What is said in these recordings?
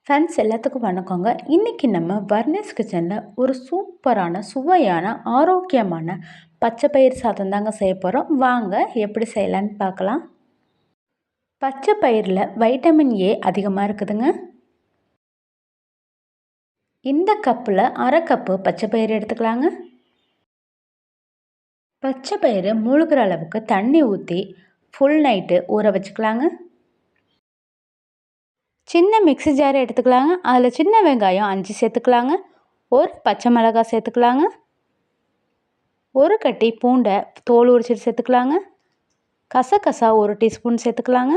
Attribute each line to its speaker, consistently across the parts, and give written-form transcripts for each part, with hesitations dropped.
Speaker 1: Friends எல்லாத்துக்கும் வணக்கங்க. இன்றைக்கி நம்ம வர்ணேஸ் கிச்சனில் ஒரு சூப்பரான சுவையான ஆரோக்கியமான பச்சை பயிர் சாதம் தாங்க செய்ய போகிறோம். வாங்க எப்படி செய்யலான்னு பார்க்கலாம். பச்சை பயிரில் வைட்டமின் ஏ அதிகமாக இருக்குதுங்க. இந்த கப்பில் அரை கப்பு பச்சை பயிர் எடுத்துக்கலாங்க. பச்சை பயிறு மூழ்கிற அளவுக்கு தண்ணி ஊற்றி ஃபுல் நைட்டு ஊற வச்சுக்கலாங்க. சின்ன மிக்ஸி ஜார் எடுத்துக்கலாங்க. அதில் சின்ன வெங்காயம் 5 சேர்த்துக்கலாங்க. ஒரு பச்சை மிளகாய் சேர்த்துக்கலாங்க. ஒரு கட்டி பூண்டை தோல் உரிச்சிட்டு சேர்த்துக்கலாங்க. கசகசா 1 டீஸ்பூன் சேர்த்துக்கலாங்க.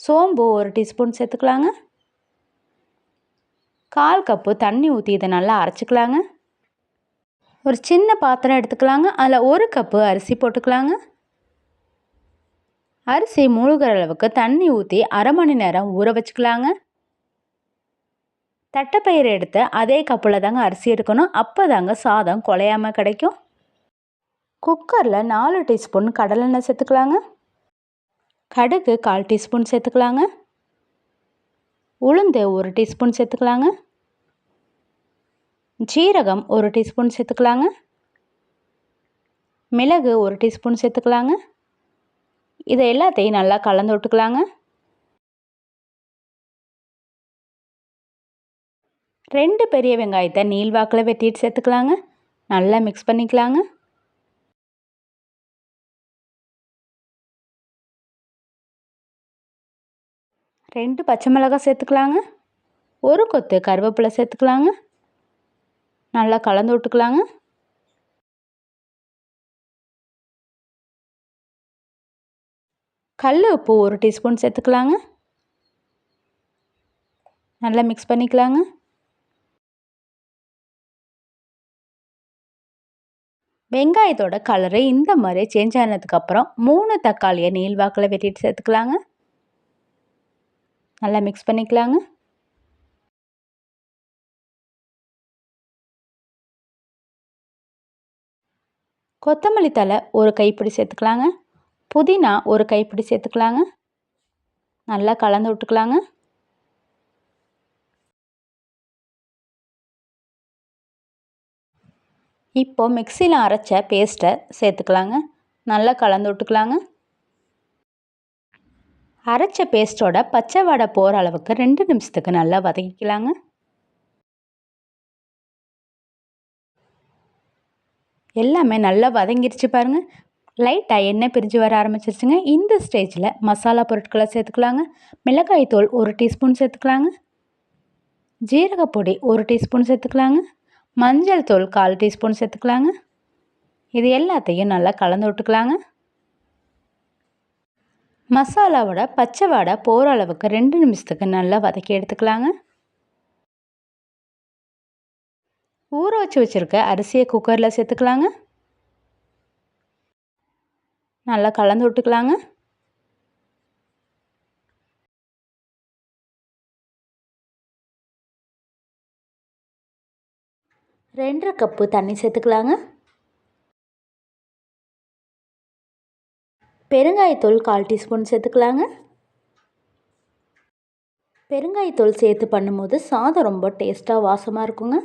Speaker 1: சோம்பு 1 டீஸ்பூன் சேர்த்துக்கலாங்க. 1/4 கப்பு தண்ணி ஊற்றி இதை நல்லா அரைச்சிக்கலாங்க. ஒரு சின்ன பாத்திரம் எடுத்துக்கலாங்க. அதில் 1 கப்பு அரிசி போட்டுக்கலாங்க. அரிசி மூழ்கிற அளவுக்கு தண்ணி ஊற்றி அரை மணி நேரம் ஊற வச்சுக்கலாங்க. தட்டைப்பயிறு எடுத்து அதே கப்பில் தாங்க அரிசி எடுக்கணும். அப்போ தாங்க சாதம் குலையாமல் கிடைக்கும். குக்கரில் 4 டீஸ்பூன் கடலெண்ணெய் சேர்த்துக்கலாங்க. கடுகு 1/4 டீஸ்பூன் சேர்த்துக்கலாங்க. உளுந்து 1 டீஸ்பூன் சேர்த்துக்கலாங்க. ஜீரகம் 1 டீஸ்பூன் சேர்த்துக்கலாங்க. மிளகு 1 டீஸ்பூன் சேர்த்துக்கலாங்க. இதை எல்லாத்தையும் நல்லா கலந்து விட்டுக்கலாங்க. 2 பெரிய வெங்காயத்தை நீள்வாக்கில் வெட்டிட்டு சேர்த்துக்கலாங்க. நல்லா மிக்ஸ் பண்ணிக்கலாங்க. ரெண்டு பச்சை மிளகாய் சேர்த்துக்கலாங்க. 1 கொத்து கருவேப்பிலை சேர்த்துக்கலாங்க. நல்லா கலந்து விட்டுக்கலாங்க. கல் உப்பு 1 டீஸ்பூன் சேர்த்துக்கலாங்க. நல்லா மிக்ஸ் பண்ணிக்கலாங்க. வெங்காயத்தோட கலரு இந்த மாதிரி சேஞ்ச் ஆனதுக்கப்புறம் 3 தக்காளியை நீள்வாக்கில் வெட்டிட்டு சேர்த்துக்கலாங்க. நல்லா மிக்ஸ் பண்ணிக்கலாங்க. கொத்தமல்லி தழை 1 கைப்பிடி சேர்த்துக்கலாங்க. புதினா 1 கைப்பிடி சேர்த்துக்கலாங்க. நல்லா கலந்து விட்டுக்கலாங்க. இப்போ மிக்சியில் அரைச்ச பேஸ்ட்டை சேர்த்துக்கலாங்க. நல்லா கலந்து விட்டுக்கலாங்க. அரைச்ச பேஸ்ட்டோட பச்சை வடை போகிற அளவுக்கு 2 நிமிஷத்துக்கு நல்லா வதக்கிக்கலாங்க. எல்லாமே நல்லா வதங்கிருச்சு பாருங்கள். லைட்டாக எண்ணெய் பிரிஞ்சு வர ஆரம்பிச்சிருச்சுங்க. இந்த ஸ்டேஜில் மசாலா பொருட்களை சேர்த்துக்கலாங்க. மிளகாய் தூள் 1 டீஸ்பூன் சேர்த்துக்கலாங்க. ஜீரகப்பொடி 1 டீஸ்பூன் சேர்த்துக்கலாங்க. மஞ்சள் தூள் 1/4 டீஸ்பூன் சேர்த்துக்கலாங்க. இது எல்லாத்தையும் நல்லா கலந்து விட்டுக்கலாங்க. மசாலாவோட பச்சை வாடை போகிற அளவுக்கு 2 நிமிஷத்துக்கு நல்லா வதக்கி எடுத்துக்கலாங்க. ஊற வச்சு வச்சுருக்க அரிசியை குக்கரில் சேர்த்துக்கலாங்க. நல்லா கலந்து விட்டுக்கலாங்க. ரெண்டரை கப்பு தண்ணி சேர்த்துக்கலாங்க. பெருங்காயத்தூள் 1/4 டீஸ்பூன் சேர்த்துக்கலாங்க. பெருங்காயத்தூள் சேர்த்து பண்ணும்போது சாதம் ரொம்ப டேஸ்ட்டாக வாசமாக இருக்குங்க.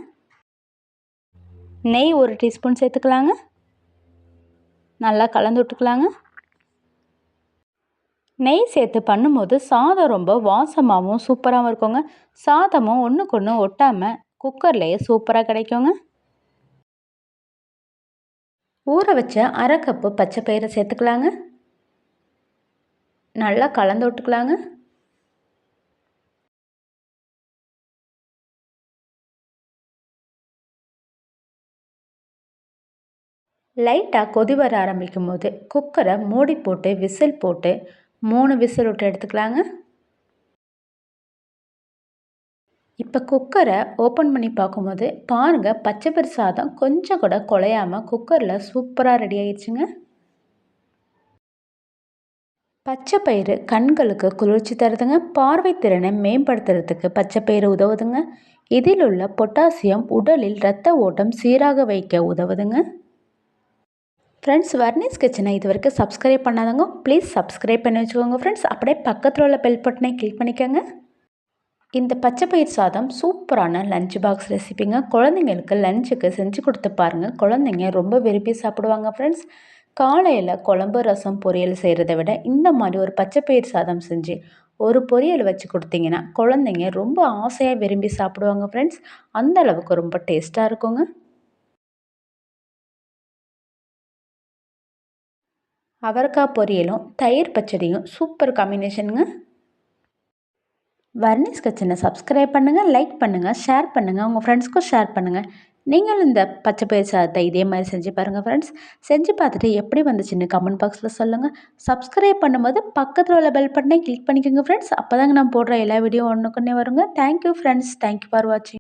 Speaker 1: நெய் 1 டீஸ்பூன் சேர்த்துக்கலாங்க. நல்லா கலந்து விட்டுக்கலாங்க. நெய் சேர்த்து பண்ணும்போது சாதம் ரொம்ப வாசமாகவும் சூப்பராகவும் இருக்குங்க. சாதமும் ஒன்றுக்கு ஒன்று ஒட்டாமல் குக்கர்லேயே சூப்பராக கிடைக்குங்க. ஊற வச்ச அரை கப்பு பச்சை பயிரை சேர்த்துக்கலாங்க. நல்லா கலந்து விட்டுக்கலாங்க. லைட்டாக கொதி வர ஆரம்பிக்கும் போது குக்கரை மூடி போட்டு விசில் போட்டு 3 விசில் விட்டு எடுத்துக்கலாங்க. இப்போ குக்கரை ஓப்பன் பண்ணி பார்க்கும்போது பாருங்கள், பச்சை பயிறு சாதம் கொஞ்சம் கூட குலையாமல் குக்கரில் சூப்பராக ரெடி ஆயிடுச்சுங்க. பச்சை பயிறு கண்களுக்கு குளிர்ச்சி தருதுங்க. பார்வை திறனை மேம்படுத்துறதுக்கு பச்சை பயிறு உதவுதுங்க. இதில் உள்ள பொட்டாசியம் உடலில் இரத்த ஓட்டம் சீராக வைக்க உதவுதுங்க. ஃப்ரெண்ட்ஸ், வர்ணீஸ் கிச்சனை இது வரைக்கும் சப்ஸ்கிரைப் பண்ணாதவங்க ப்ளீஸ் சப்ஸ்கிரைப் பண்ணி வச்சுக்கோங்க ஃப்ரெண்ட்ஸ். அப்படியே பக்கத்தில் உள்ள பெல் பட்டனை கிளிக் பண்ணிக்கோங்க. இந்த பச்சை பயிர் சாதம் சூப்பரான லஞ்ச் பாக்ஸ் ரெசிபிங்க. குழந்தைங்களுக்கு லஞ்சுக்கு செஞ்சு கொடுத்து பாருங்கள். குழந்தைங்க ரொம்ப விரும்பி சாப்பிடுவாங்க ஃப்ரெண்ட்ஸ். காலையில் குழம்பு ரசம் பொரியல் செய்கிறத விட இந்த மாதிரி ஒரு பச்சை பயிர் சாதம் செஞ்சு ஒரு பொரியல் வச்சு கொடுத்தீங்கன்னா குழந்தைங்க ரொம்ப ஆசையாக விரும்பி சாப்பிடுவாங்க ஃப்ரெண்ட்ஸ். அந்த அளவுக்கு ரொம்ப டேஸ்ட்டாக இருக்குங்க. அவரைக்காய் பொரியலும் தயிர் பச்சடியும் சூப்பர் காம்பினேஷனுங்க. வர்ணீஸ் கிச்சனை சப்ஸ்கிரைப் பண்ணுங்கள், லைக் பண்ணுங்கள், ஷேர் பண்ணுங்கள், உங்கள் ஃப்ரெண்ட்ஸ்க்கும் ஷேர் பண்ணுங்கள். நீங்களும் இந்த பச்சை பயிர் சாதத்தை இதே மாதிரி செஞ்சு பாருங்கள் ஃப்ரெண்ட்ஸ். செஞ்சு பார்த்துட்டு எப்படி வந்துச்சுன்னு கமெண்ட் பாக்ஸில் சொல்லுங்கள். சப்ஸ்கிரைப் பண்ணும்போது பக்கத்தில் உள்ள பெல் பட்டனை கிளிக் பண்ணிக்கோங்க ஃப்ரெண்ட்ஸ். அப்போ தாங்க நான் போடுற எல்லா வீடியோ ஒன்றுக்குன்னே வருங்க. Thank you friends. தேங்க்யூ ஃபார் வாட்சிங்.